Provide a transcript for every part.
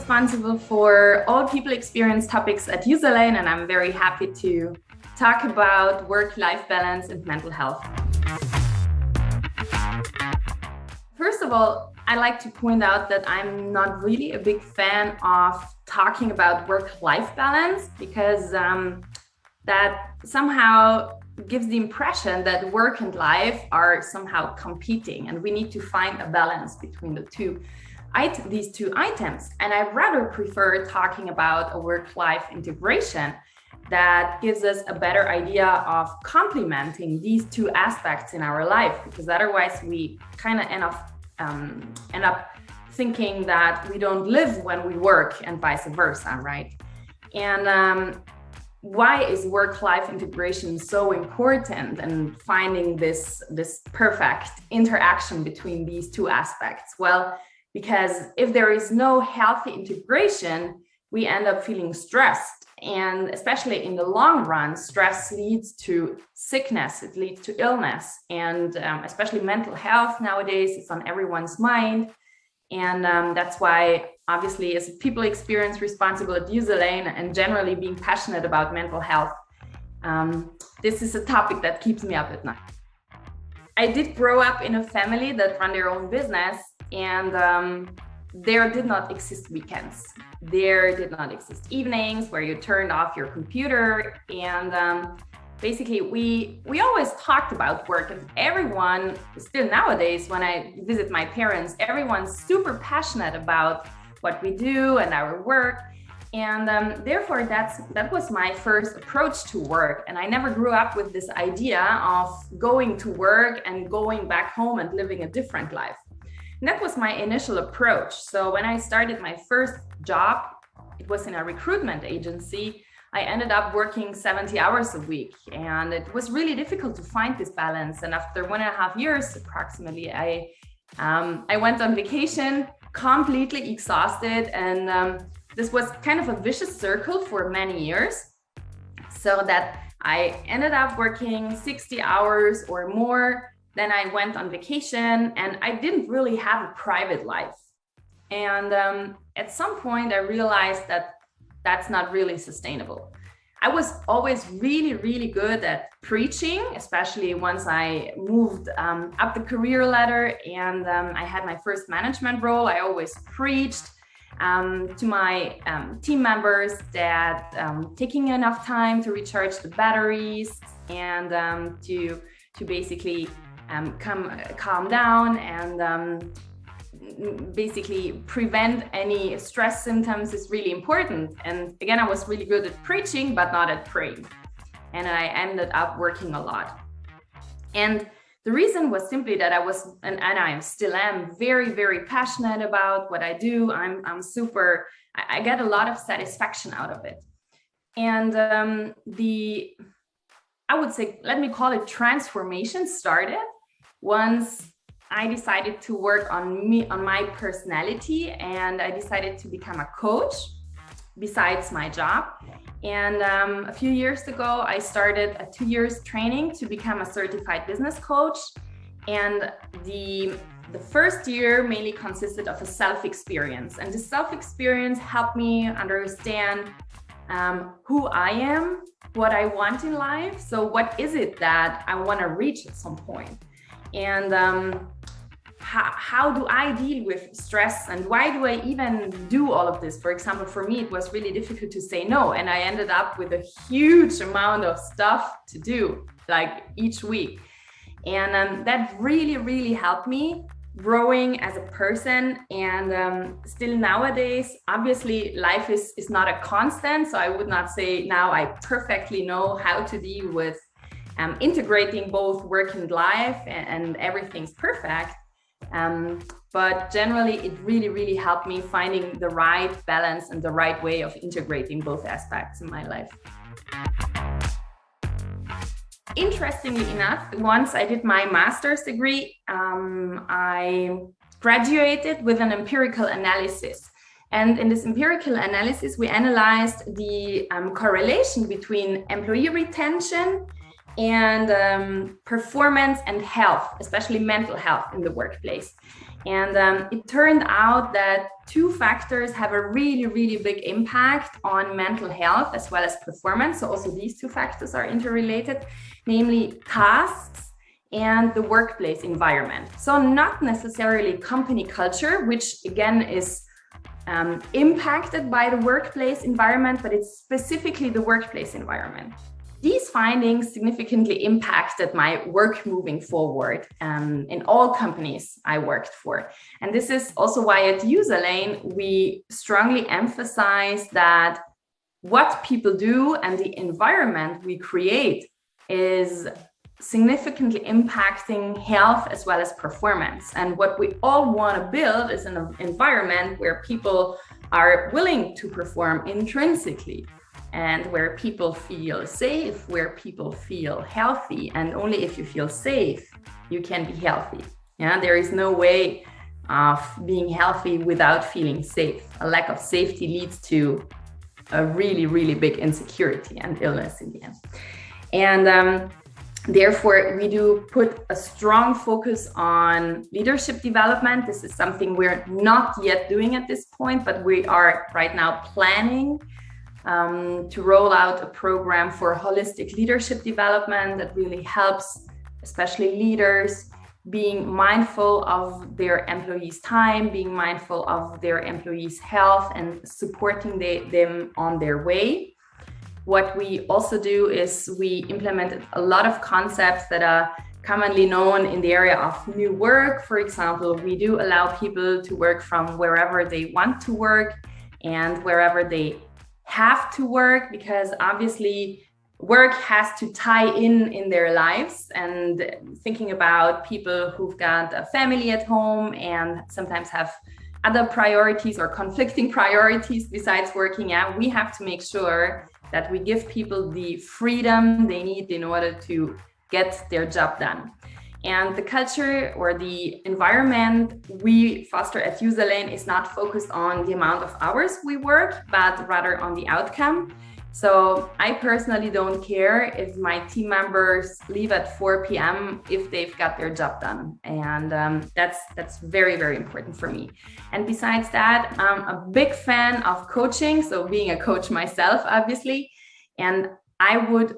responsible for all people experience topics at Userlane, and I'm very happy to talk about work-life balance and mental health. First of all, I like to point out that I'm not really a big fan of talking about work-life balance because that somehow gives the impression that work and life are somehow competing, and we need to find a balance between these two items. And I rather prefer talking about a work-life integration that gives us a better idea of complementing these two aspects in our life, because otherwise we kind of end up thinking that we don't live when we work and vice versa, right? And why is work-life integration so important, and finding this perfect interaction between these two aspects? Well, because if there is no healthy integration, we end up feeling stressed. And especially in the long run, stress leads to sickness, it leads to illness. And especially mental health nowadays is on everyone's mind. And that's why, obviously, as a people experience responsible at Userlane and generally being passionate about mental health, this is a topic that keeps me up at night. I did grow up in a family that run their own business, and there did not exist weekends. There did not exist evenings where you turned off your computer. And basically, we always talked about work, and everyone, still nowadays, when I visit my parents, everyone's super passionate about what we do and our work. And therefore, that was my first approach to work. And I never grew up with this idea of going to work and going back home and living a different life. And that was my initial approach. So when I started my first job, it was in a recruitment agency. I ended up working 70 hours a week, and it was really difficult to find this balance. And after 1.5 years, approximately, I went on vacation, completely exhausted. And this was kind of a vicious circle for many years, so that I ended up working 60 hours or more. Then I went on vacation, and I didn't really have a private life. And at some point, I realized that that's not really sustainable. I was always really, really good at preaching, especially once I moved up the career ladder and I had my first management role. I always preached to my team members that taking enough time to recharge the batteries and to basically calm down and basically prevent any stress symptoms is really important. And again, I was really good at preaching, but not at praying. And I ended up working a lot. And the reason was simply that I was, and I still am, very, very passionate about what I do. I get a lot of satisfaction out of it. And I would say, let me call it transformation started once I decided to work on my personality, and I decided to become a coach besides my job. And a few years ago, I started a 2 years training to become a certified business coach. And the first year mainly consisted of a self-experience. And the self-experience helped me understand who I am, what I want in life. So what is it that I want to reach at some point? And how do I deal with stress, and why do I even do all of this? For example, for me, it was really difficult to say no, and I ended up with a huge amount of stuff to do, like each week. And that really, really helped me growing as a person. And still nowadays, obviously, life is not a constant. So I would not say now I perfectly know how to deal with integrating both work and life and everything's perfect. But generally, it really, really helped me finding the right balance and the right way of integrating both aspects in my life. Interestingly enough, once I did my master's degree, I graduated with an empirical analysis. And in this empirical analysis, we analyzed the correlation between employee retention and performance and health, especially mental health in the workplace. And it turned out that two factors have a really, really big impact on mental health as well as performance. So also these two factors are interrelated, namely tasks and the workplace environment. So not necessarily company culture, which again is impacted by the workplace environment, but it's specifically the workplace environment. These findings significantly impacted my work moving forward in all companies I worked for. And this is also why at Userlane, we strongly emphasize that what people do and the environment we create is significantly impacting health as well as performance. And what we all want to build is an environment where people are willing to perform intrinsically, and where people feel safe, where people feel healthy. And only if you feel safe, you can be healthy. Yeah, there is no way of being healthy without feeling safe. A lack of safety leads to a really, really big insecurity and illness in the end. And therefore, we do put a strong focus on leadership development. This is something we're not yet doing at this point, but we are right now planning to roll out a program for holistic leadership development that really helps, especially leaders, being mindful of their employees' time, being mindful of their employees' health, and supporting them on their way. What we also do is we implemented a lot of concepts that are commonly known in the area of new work. For example, we do allow people to work from wherever they want to work and wherever they have to work, because obviously work has to tie in their lives. And thinking about people who've got a family at home and sometimes have other priorities or conflicting priorities besides working out, we have to make sure that we give people the freedom they need in order to get their job done. And the culture or the environment we foster at Userlane is not focused on the amount of hours we work, but rather on the outcome. So I personally don't care if my team members leave at 4 p.m. if they've got their job done. And that's very, very important for me. And besides that, I'm a big fan of coaching. So being a coach myself, obviously, and I would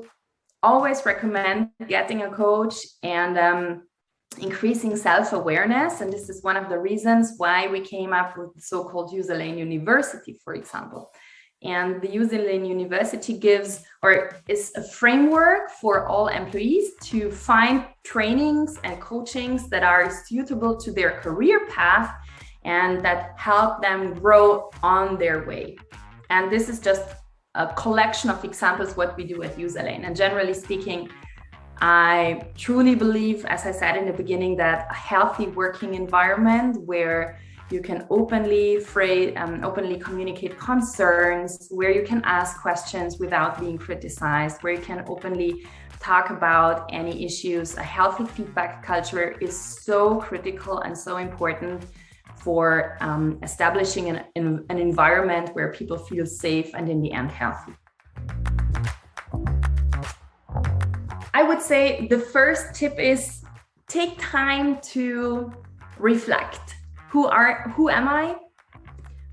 always recommend getting a coach and increasing self-awareness. And this is one of the reasons why we came up with the so-called Userlane University, for example. And the Userlane University gives or is a framework for all employees to find trainings and coachings that are suitable to their career path and that help them grow on their way. And this is just a collection of examples what we do at Userlane. And generally speaking, I truly believe, as I said in the beginning, that a healthy working environment where you can openly communicate concerns, where you can ask questions without being criticized, where you can openly talk about any issues. A healthy feedback culture is so critical and so important for establishing an environment where people feel safe and in the end healthy. I would say the first tip is take time to reflect. Who am I?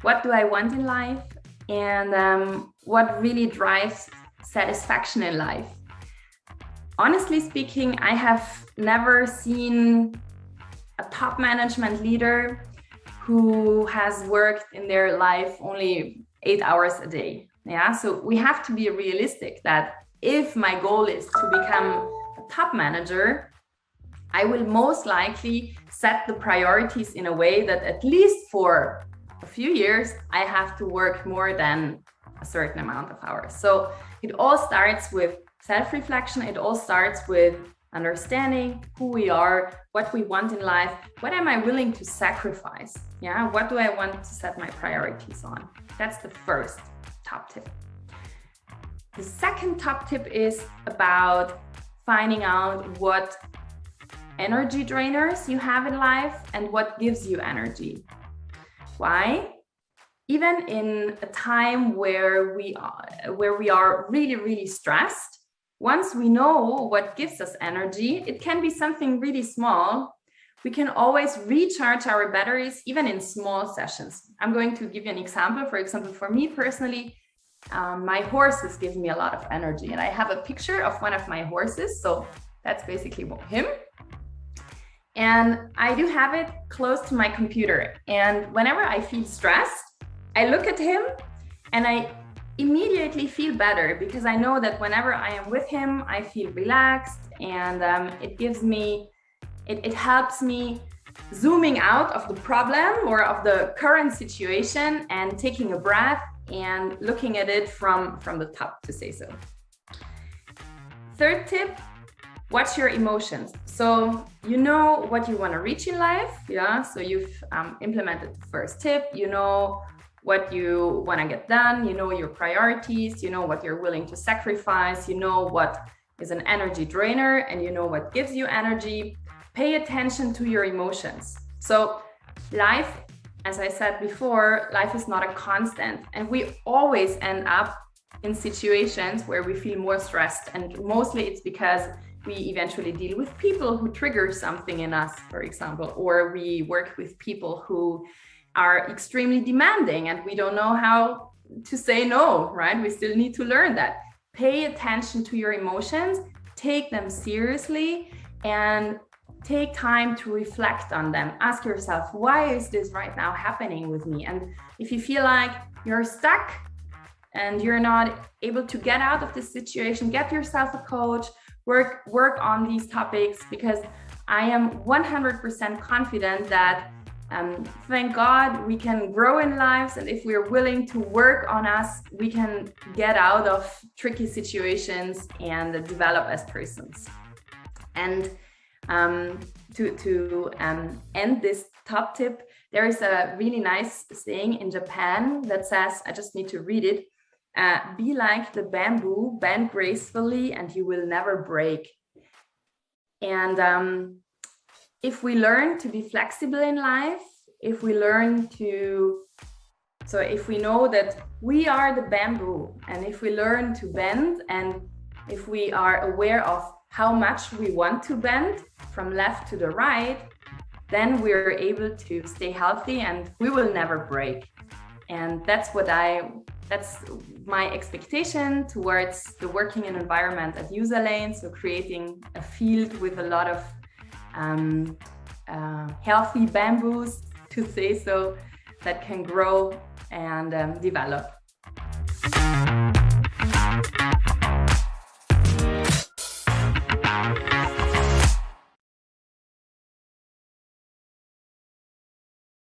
What do I want in life? And what really drives satisfaction in life? Honestly speaking, I have never seen a top management leader who has worked in their life only 8 hours a day. Yeah, so we have to be realistic that if my goal is to become a top manager, I will most likely set the priorities in a way that at least for a few years, I have to work more than a certain amount of hours. So it all starts with self-reflection. It all starts with understanding who we are, what we want in life, what am I willing to sacrifice? Yeah, what do I want to set my priorities on? That's the first top tip. The second top tip is about finding out what energy drainers you have in life and what gives you energy. Why? Even in a time where we are really, really stressed, once we know what gives us energy, it can be something really small, we can always recharge our batteries, even in small sessions. I'm going to give you an example. For example, for me personally, my horses give me a lot of energy, and I have a picture of one of my horses. So that's basically him. And I do have it close to my computer. And whenever I feel stressed, I look at him and I immediately feel better, because I know that whenever I am with him, I feel relaxed, and it helps me zooming out of the problem or of the current situation and taking a breath and looking at it from the top, to say so. Third tip, watch your emotions. So you know what you want to reach in life, yeah? So you've implemented the first tip, you know what you want to get done, you know your priorities, you know what you're willing to sacrifice, you know what is an energy drainer, and you know what gives you energy. Pay attention to your emotions. So life, as I said before, life is not a constant, and we always end up in situations where we feel more stressed, and mostly it's because we eventually deal with people who trigger something in us, for example, or we work with people who are extremely demanding and we don't know how to say no, right? We still need to learn that. Pay attention to your emotions, take them seriously, and take time to reflect on them. Ask yourself, why is this right now happening with me? And if you feel like you're stuck and you're not able to get out of this situation, get yourself a coach, work on these topics, because I am 100% confident that thank God we can grow in lives, and if we're willing to work on us, we can get out of tricky situations and develop as persons. And to end this top tip, there is a really nice saying in Japan that says, I just need to read it, be like the bamboo, bend gracefully and you will never break. And if we learn to be flexible in life, if we learn to, so if we know that we are the bamboo, and if we learn to bend, and if we are aware of how much we want to bend from left to the right, then we're able to stay healthy and we will never break. And that's my expectation towards the working environment at Userlane. So creating a field with a lot of healthy bamboos, to say so, that can grow and develop.